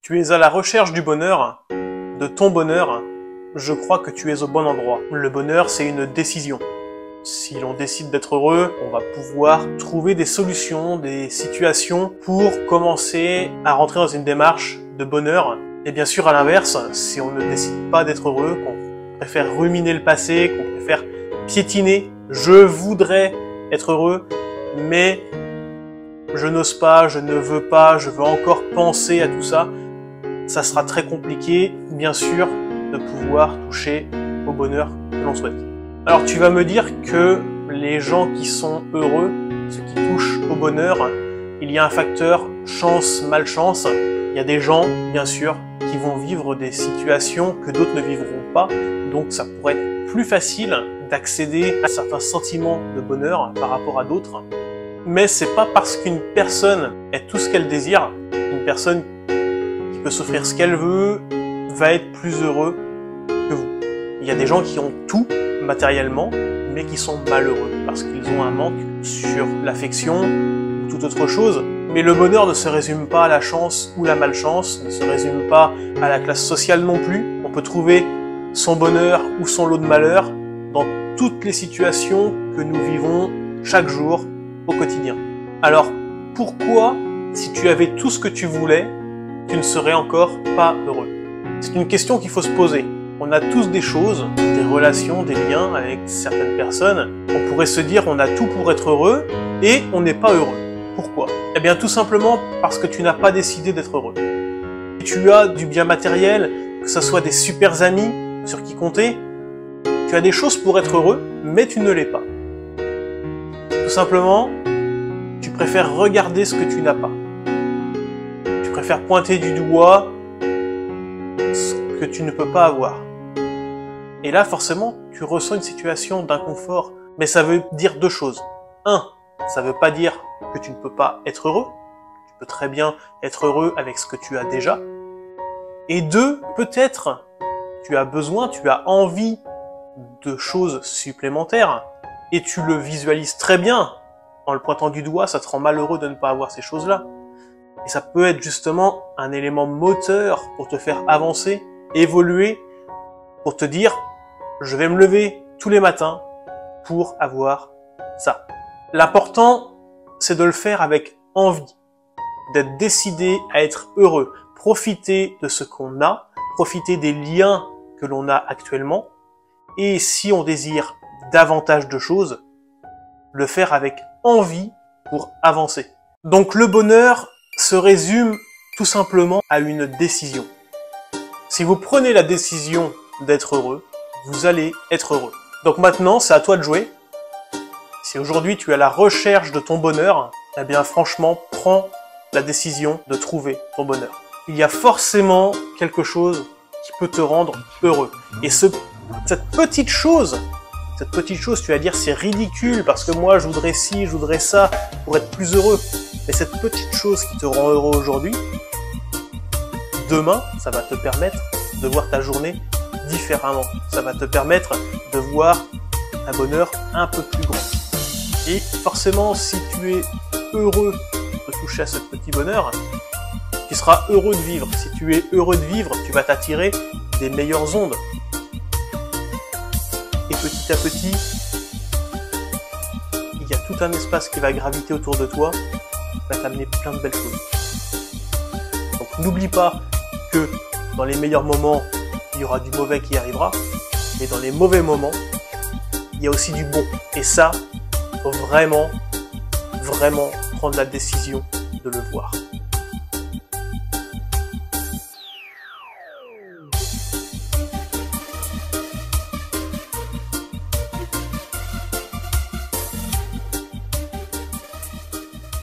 Tu es à la recherche du bonheur, de ton bonheur. Je crois que tu es au bon endroit. Le bonheur, c'est une décision. Si l'on décide d'être heureux, on va pouvoir trouver des solutions, des situations pour commencer à rentrer dans une démarche de bonheur. Et bien sûr, à l'inverse, si on ne décide pas d'être heureux, qu'on préfère ruminer le passé, qu'on préfère piétiner, je voudrais être heureux, mais je n'ose pas, je ne veux pas, je veux encore penser à tout ça, ça sera très compliqué, bien sûr, de pouvoir toucher au bonheur que l'on souhaite. Alors tu vas me dire que les gens qui sont heureux, ceux qui touchent au bonheur, il y a un facteur chance-malchance. Il y a des gens, bien sûr, qui vont vivre des situations que d'autres ne vivront pas, donc ça pourrait être plus facile d'accéder à certains sentiments de bonheur par rapport à d'autres. Mais c'est pas parce qu'une personne est tout ce qu'elle désire, une personne qui peut s'offrir ce qu'elle veut, va être plus heureux que vous. Il y a des gens qui ont tout matériellement, mais qui sont malheureux parce qu'ils ont un manque sur l'affection ou toute autre chose. Mais le bonheur ne se résume pas à la chance ou la malchance, ne se résume pas à la classe sociale non plus. On peut trouver son bonheur ou son lot de malheur dans toutes les situations que nous vivons chaque jour au quotidien. Alors, pourquoi, si tu avais tout ce que tu voulais, tu ne serais encore pas heureux? C'est une question qu'il faut se poser. On a tous des choses, des relations, des liens avec certaines personnes. On pourrait se dire on a tout pour être heureux et on n'est pas heureux. Pourquoi? Eh bien tout simplement parce que tu n'as pas décidé d'être heureux. Tu as du bien matériel, que ce soit des super amis sur qui compter. Tu as des choses pour être heureux, mais tu ne l'es pas. Tout simplement, tu préfères regarder ce que tu n'as pas. Tu préfères pointer du doigt ce que tu ne peux pas avoir. Et là, forcément, tu ressens une situation d'inconfort. Mais ça veut dire deux choses. Un, ça veut pas dire que tu ne peux pas être heureux. Tu peux très bien être heureux avec ce que tu as déjà. Et deux, peut-être tu as besoin, tu as envie de choses supplémentaires et tu le visualises très bien. En le pointant du doigt, ça te rend malheureux de ne pas avoir ces choses-là. Et ça peut être justement un élément moteur pour te faire avancer, évoluer, pour te dire « je vais me lever tous les matins pour avoir ça ». L'important, c'est de le faire avec envie, d'être décidé à être heureux, profiter de ce qu'on a, profiter des liens que l'on a actuellement, et si on désire davantage de choses, le faire avec envie pour avancer. Donc le bonheur se résume tout simplement à une décision. Si vous prenez la décision d'être heureux, vous allez être heureux. Donc maintenant, c'est à toi de jouer. Si aujourd'hui tu es à la recherche de ton bonheur, eh bien franchement, prends la décision de trouver ton bonheur. Il y a forcément quelque chose qui peut te rendre heureux. Et cette petite chose, tu vas dire c'est ridicule parce que moi je voudrais ci, je voudrais ça pour être plus heureux. Mais cette petite chose qui te rend heureux aujourd'hui, demain, ça va te permettre de voir ta journée différemment. Ça va te permettre de voir un bonheur un peu plus grand. Et forcément, si tu es heureux de toucher à ce petit bonheur, tu seras heureux de vivre. Si tu es heureux de vivre, tu vas t'attirer des meilleures ondes. Et petit à petit, il y a tout un espace qui va graviter autour de toi, qui va t'amener plein de belles choses. Donc n'oublie pas que dans les meilleurs moments, il y aura du mauvais qui arrivera, mais dans les mauvais moments, il y a aussi du bon. Et ça, il faut vraiment, vraiment prendre la décision de le voir.